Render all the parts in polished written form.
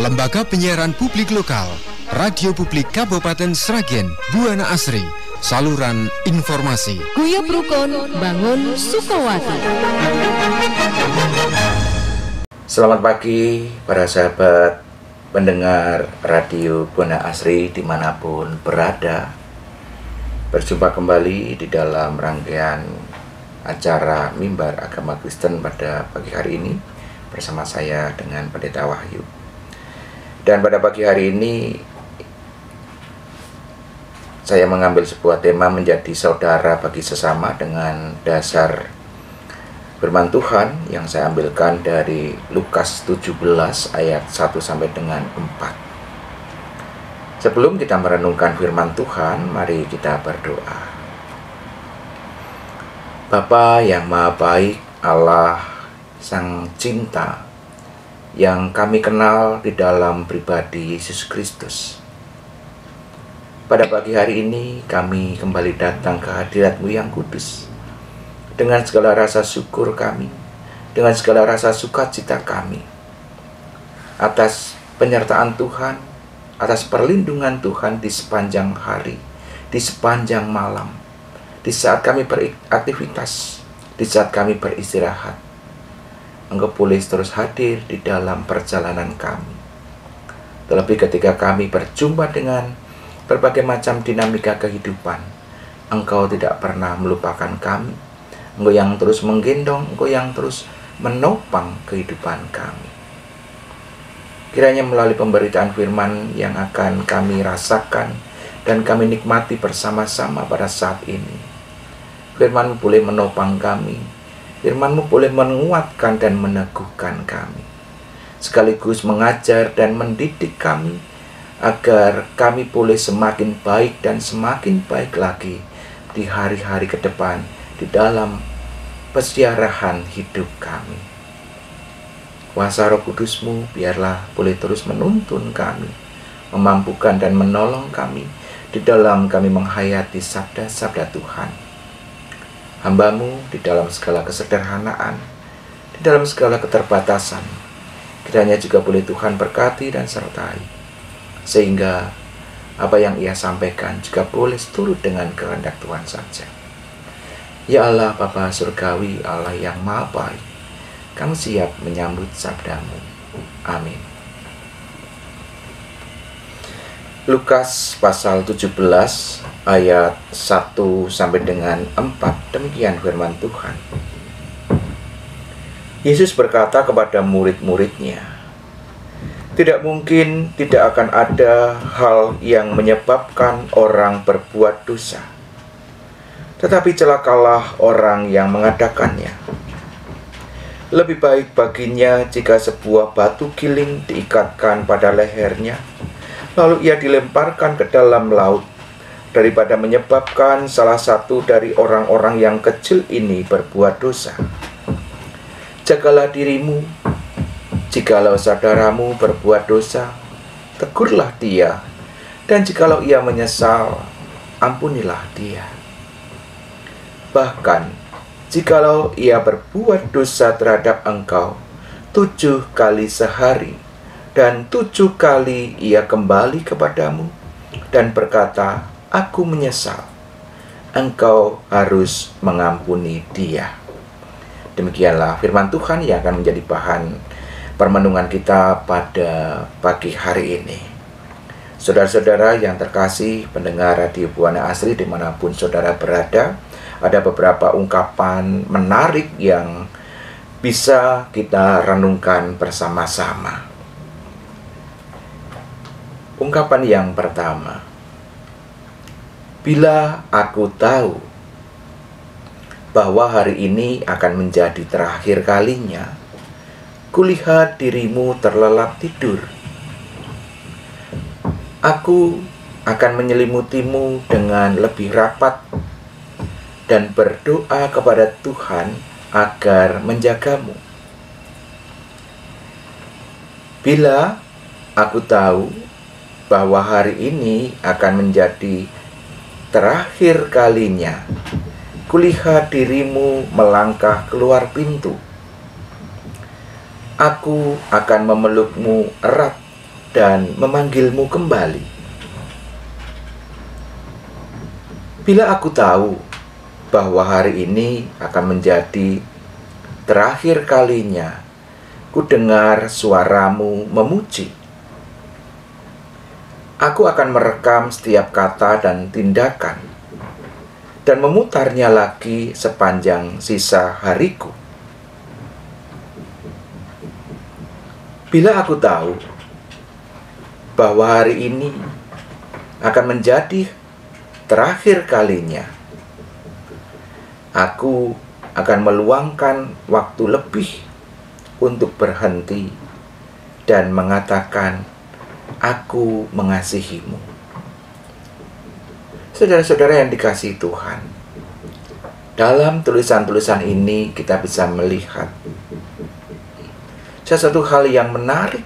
Lembaga Penyiaran Publik Lokal, Radio Publik Kabupaten Sragen, Buana Asri, saluran informasi. Guyub Rukun Bangun Sukowati. Selamat pagi para sahabat pendengar Radio Buana Asri dimanapun berada. Berjumpa kembali di dalam rangkaian acara Mimbar Agama Kristen pada pagi hari ini bersama saya dengan Pendeta Wahyu. Dan pada pagi hari ini saya mengambil sebuah tema menjadi saudara bagi sesama dengan dasar firman Tuhan yang saya ambilkan dari Lukas 17 ayat 1 sampai dengan 4. Sebelum kita merenungkan firman Tuhan, mari kita berdoa. Bapa yang Maha Baik, Allah Sang Cinta, yang kami kenal di dalam pribadi Yesus Kristus. Pada pagi hari ini kami kembali datang ke hadirat-Mu yang kudus. Dengan segala rasa syukur kami, dengan segala rasa sukacita kami, atas penyertaan Tuhan, atas perlindungan Tuhan di sepanjang hari, di sepanjang malam, di saat kami beraktivitas, di saat kami beristirahat. Engkau boleh terus hadir di dalam perjalanan kami. Terlebih ketika kami berjumpa dengan berbagai macam dinamika kehidupan, Engkau tidak pernah melupakan kami. Engkau yang terus menggendong, Engkau yang terus menopang kehidupan kami. Kiranya melalui pemberitaan firman yang akan kami rasakan dan kami nikmati bersama-sama pada saat ini, firman-Mu boleh menopang kami. Firman-Mu boleh menguatkan dan meneguhkan kami, sekaligus mengajar dan mendidik kami, agar kami boleh semakin baik dan semakin baik lagi di hari-hari ke depan di dalam pesiarahan hidup kami. Kuasa Roh Kudus-Mu biarlah boleh terus menuntun kami, memampukan dan menolong kami di dalam kami menghayati sabda-sabda Tuhan. Hamba-Mu di dalam segala kesederhanaan, di dalam segala keterbatasan, kiranya juga boleh Tuhan berkati dan sertai, sehingga apa yang Ia sampaikan juga boleh seturut dengan kehendak Tuhan saja. Ya Allah Bapa Surgawi, Allah yang Maha Baik, kami siap menyambut sabda-Mu. Amin. Lukas pasal 17 ayat 1 sampai dengan 4, demikian firman Tuhan. Yesus berkata kepada murid-muridnya, "Tidak mungkin tidak akan ada hal yang menyebabkan orang berbuat dosa, tetapi celakalah orang yang mengadakannya. Lebih baik baginya jika sebuah batu giling diikatkan pada lehernya, lalu ia dilemparkan ke dalam laut, daripada menyebabkan salah satu dari orang-orang yang kecil ini berbuat dosa. Jagalah dirimu. Jikalau saudaramu berbuat dosa, tegurlah dia, dan jikalau ia menyesal, ampunilah dia. Bahkan, jikalau ia berbuat dosa terhadap engkau 7 kali sehari, dan 7 kali ia kembali kepadamu dan berkata, 'Aku menyesal,' engkau harus mengampuni dia." Demikianlah firman Tuhan yang akan menjadi bahan permenungan kita pada pagi hari ini. Saudara-saudara yang terkasih pendengar Radio Buana Asri dimanapun saudara berada, ada beberapa ungkapan menarik yang bisa kita renungkan bersama-sama. Ungkapan yang pertama, bila aku tahu bahwa hari ini akan menjadi terakhir kalinya, kulihat dirimu terlelap tidur. Aku akan menyelimutimu dengan lebih rapat dan berdoa kepada Tuhan agar menjagamu. Bila aku tahu bahwa hari ini akan menjadi terakhir kalinya, kulihat dirimu melangkah keluar pintu. Aku akan memelukmu erat dan memanggilmu kembali. Bila aku tahu bahwa hari ini akan menjadi terakhir kalinya ku dengar suaramu memuji, aku akan merekam setiap kata dan tindakan dan memutarnya lagi sepanjang sisa hariku. Bila aku tahu bahwa hari ini akan menjadi terakhir kalinya, aku akan meluangkan waktu lebih untuk berhenti dan mengatakan, "Aku mengasihimu." Saudara-saudara yang dikasihi Tuhan, dalam tulisan-tulisan ini kita bisa melihat sesuatu hal yang menarik,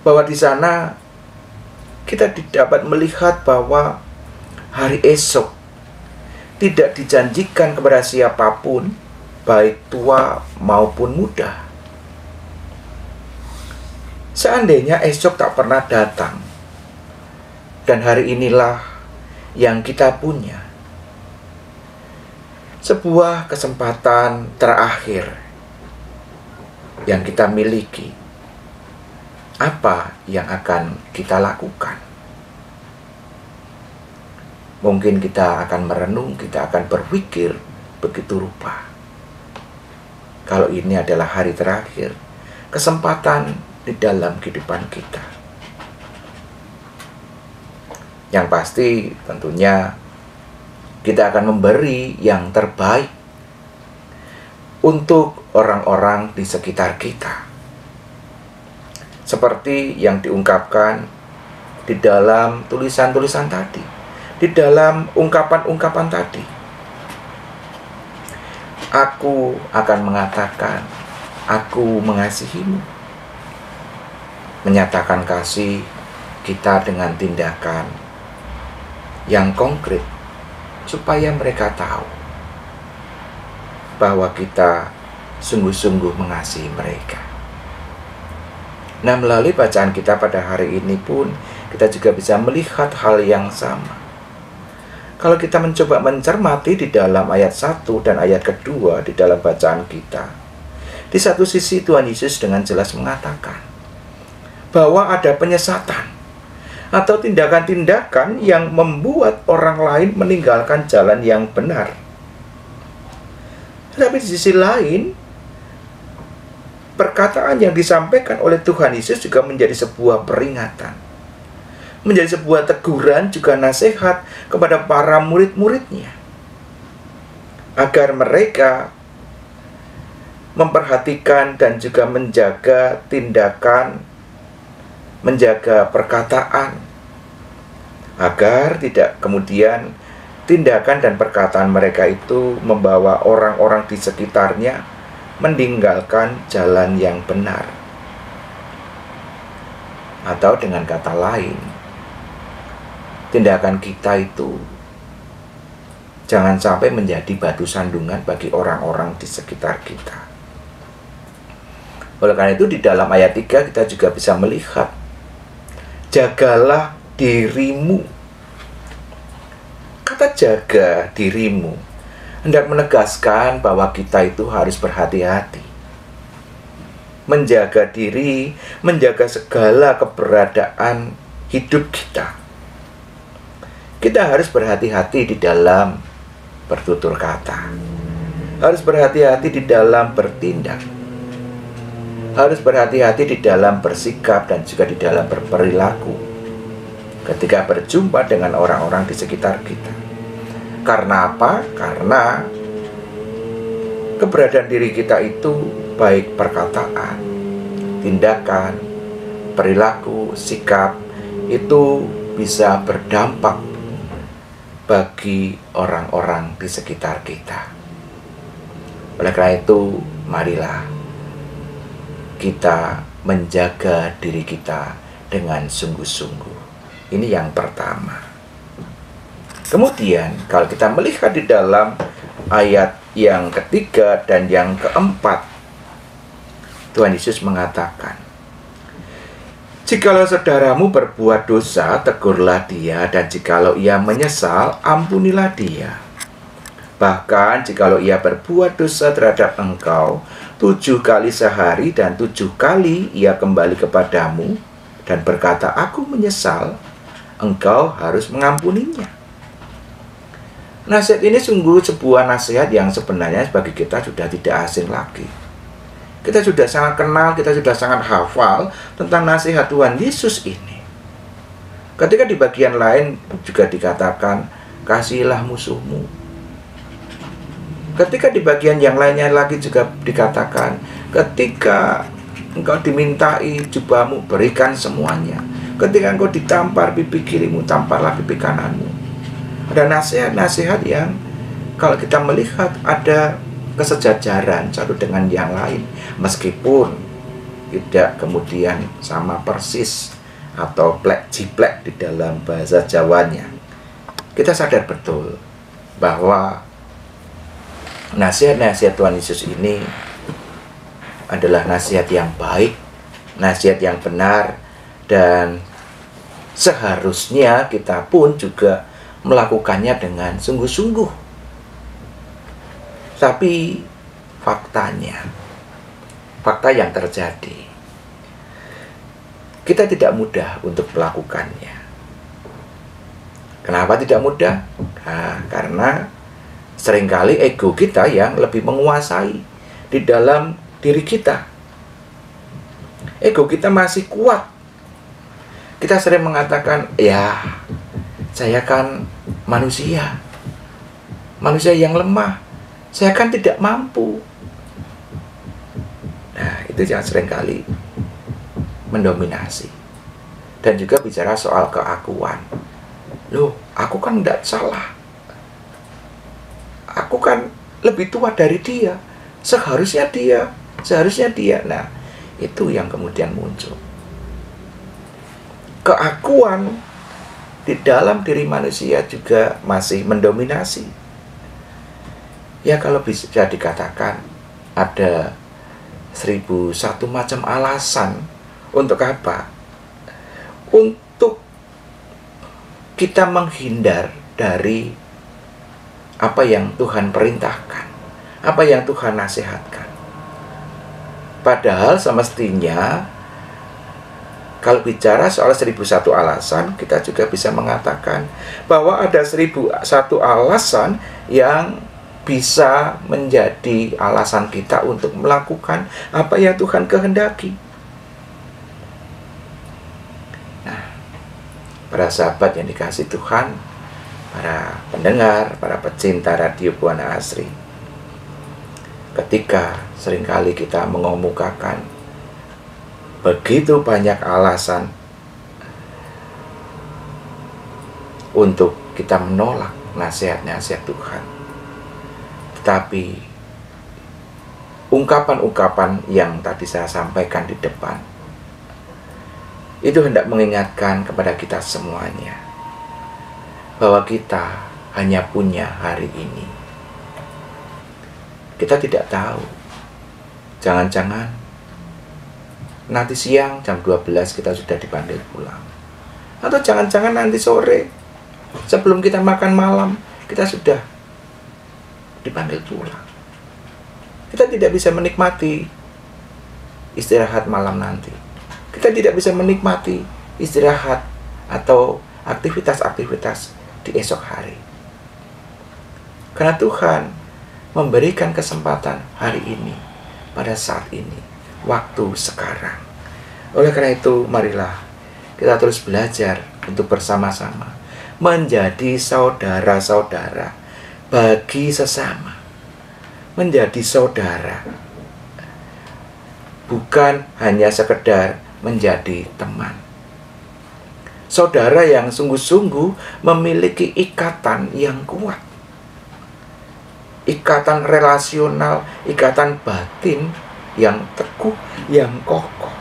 bahwa di sana kita dapat melihat bahwa hari esok tidak dijanjikan kepada siapapun, baik tua maupun muda. Seandainya esok tak pernah datang, dan hari inilah yang kita punya, sebuah kesempatan terakhir yang kita miliki, apa yang akan kita lakukan? Mungkin kita akan merenung, kita akan berpikir begitu rupa. Kalau ini adalah hari terakhir, kesempatan di dalam kehidupan kita. Yang pasti tentunya kita akan memberi yang terbaik untuk orang-orang di sekitar kita. Seperti yang diungkapkan di dalam tulisan-tulisan tadi, di dalam ungkapan-ungkapan tadi. Aku akan mengatakan, "Aku mengasihimu." Menyatakan kasih kita dengan tindakan yang konkret, supaya mereka tahu bahwa kita sungguh-sungguh mengasihi mereka. Nah, melalui bacaan kita pada hari ini pun, kita juga bisa melihat hal yang sama. Kalau kita mencoba mencermati di dalam ayat 1 dan ayat kedua di dalam bacaan kita, di satu sisi Tuhan Yesus dengan jelas mengatakan bahwa ada penyesatan atau tindakan-tindakan yang membuat orang lain meninggalkan jalan yang benar. Tetapi di sisi lain, perkataan yang disampaikan oleh Tuhan Yesus juga menjadi sebuah peringatan, menjadi sebuah teguran, juga nasihat kepada para murid-muridnya, agar mereka memperhatikan dan juga menjaga tindakan, menjaga perkataan, agar tidak kemudian tindakan dan perkataan mereka itu membawa orang-orang di sekitarnya meninggalkan jalan yang benar. Atau dengan kata lain, tindakan kita itu jangan sampai menjadi batu sandungan bagi orang-orang di sekitar kita. Oleh karena itu di dalam ayat 3 kita juga bisa melihat, jagalah dirimu. Kata jaga dirimu hendak menegaskan bahwa kita itu harus berhati-hati. Menjaga diri, menjaga segala keberadaan hidup kita. Kita harus berhati-hati di dalam bertutur kata, harus berhati-hati di dalam bertindak, harus berhati-hati di dalam bersikap dan juga di dalam berperilaku ketika berjumpa dengan orang-orang di sekitar kita. Karena apa? Karena keberadaan diri kita itu baik perkataan, tindakan, perilaku, sikap, itu bisa berdampak bagi orang-orang di sekitar kita. Oleh karena itu, marilah kita menjaga diri kita dengan sungguh-sungguh. Ini yang pertama. Kemudian, kalau kita melihat di dalam ayat yang ketiga dan yang keempat, Tuhan Yesus mengatakan, Jikalau saudaramu berbuat dosa, tegurlah dia, dan jikalau ia menyesal, ampunilah dia. Bahkan jikalau ia berbuat dosa terhadap engkau 7 kali sehari dan 7 kali ia kembali kepadamu dan berkata, aku menyesal, engkau harus mengampuninya. Nasihat ini sungguh sebuah nasihat yang sebenarnya bagi kita sudah tidak asing lagi. Kita sudah sangat kenal, kita sudah sangat hafal tentang nasihat Tuhan Yesus ini. Ketika di bagian lain juga dikatakan, kasihilah musuhmu. Ketika di bagian yang lainnya lagi juga dikatakan, ketika engkau dimintai jubahmu, berikan semuanya. Ketika engkau ditampar pipi kirimu, tamparlah pipi kananmu. Ada nasihat-nasihat yang kalau kita melihat ada kesejajaran satu dengan yang lain, meskipun tidak kemudian sama persis atau plek-jiplek di dalam bahasa Jawanya. Kita sadar betul bahwa nasihat-nasihat Tuhan Yesus ini adalah nasihat yang baik, nasihat yang benar, dan seharusnya kita pun juga melakukannya dengan sungguh-sungguh. Tapi fakta yang terjadi, kita tidak mudah untuk melakukannya. Kenapa tidak mudah? Nah, karena seringkali ego kita yang lebih menguasai di dalam diri kita. Ego kita masih kuat. Kita sering mengatakan, ya, saya kan manusia yang lemah. Saya kan tidak mampu. Nah, itu yang seringkali mendominasi. Dan juga bicara soal keakuan. Loh, aku kan tidak salah. Aku kan lebih tua dari dia. Seharusnya dia. Nah, itu yang kemudian muncul. Keakuan di dalam diri manusia juga masih mendominasi. Ya, kalau bisa dikatakan ada 1001 macam alasan. Untuk apa? Untuk kita menghindar dari apa yang Tuhan perintahkan, apa yang Tuhan nasihatkan. Padahal semestinya kalau bicara soal 1001 alasan, kita juga bisa mengatakan bahwa ada 1001 alasan yang bisa menjadi alasan kita untuk melakukan apa yang Tuhan kehendaki. Nah, para sahabat yang dikasihi Tuhan, para pendengar, para pecinta radio Buana Asri, ketika seringkali kita mengemukakan begitu banyak alasan untuk kita menolak nasihat-nasihat Tuhan, tetapi ungkapan-ungkapan yang tadi saya sampaikan di depan itu hendak mengingatkan kepada kita semuanya bahwa kita hanya punya hari ini. Kita tidak tahu, jangan-jangan nanti siang jam 12 kita sudah dipanggil pulang, atau jangan-jangan nanti sore sebelum kita makan malam kita sudah dipanggil pulang. Kita tidak bisa menikmati istirahat malam nanti. Kita tidak bisa menikmati istirahat atau aktivitas-aktivitas di esok hari. Karena Tuhan memberikan kesempatan hari ini, pada saat ini, waktu sekarang. Oleh karena itu, marilah kita terus belajar untuk bersama-sama menjadi saudara-saudara bagi sesama. Menjadi saudara, bukan hanya sekedar menjadi teman. Saudara yang sungguh-sungguh memiliki ikatan yang kuat, ikatan relasional, ikatan batin yang teguh, yang kokoh.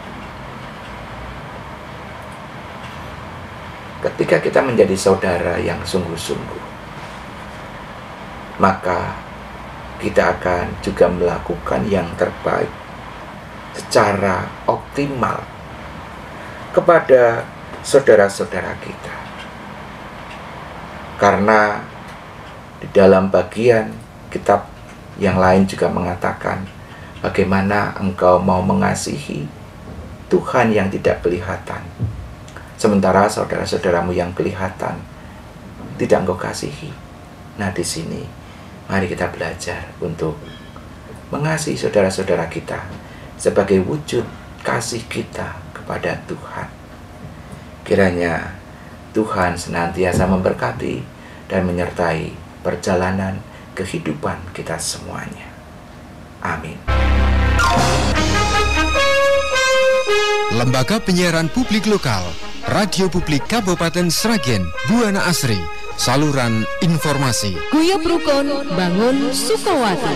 Ketika kita menjadi saudara yang sungguh-sungguh, maka kita akan juga melakukan yang terbaik secara optimal. kepada saudara-saudara kita. Karena di dalam bagian kitab yang lain juga mengatakan, bagaimana engkau mau mengasihi Tuhan yang tidak kelihatan, sementara saudara-saudaramu yang kelihatan tidak engkau kasihi. Nah, di sini mari kita belajar untuk mengasihi saudara-saudara kita sebagai wujud kasih kita kepada Tuhan. Kiranya Tuhan senantiasa memberkati dan menyertai perjalanan kehidupan kita semuanya. Amin. Lembaga Penyiaran Publik Lokal, Radio Publik Kabupaten Sragen, Buana Asri, saluran informasi. Guyub Rukun Bangun Sukowati.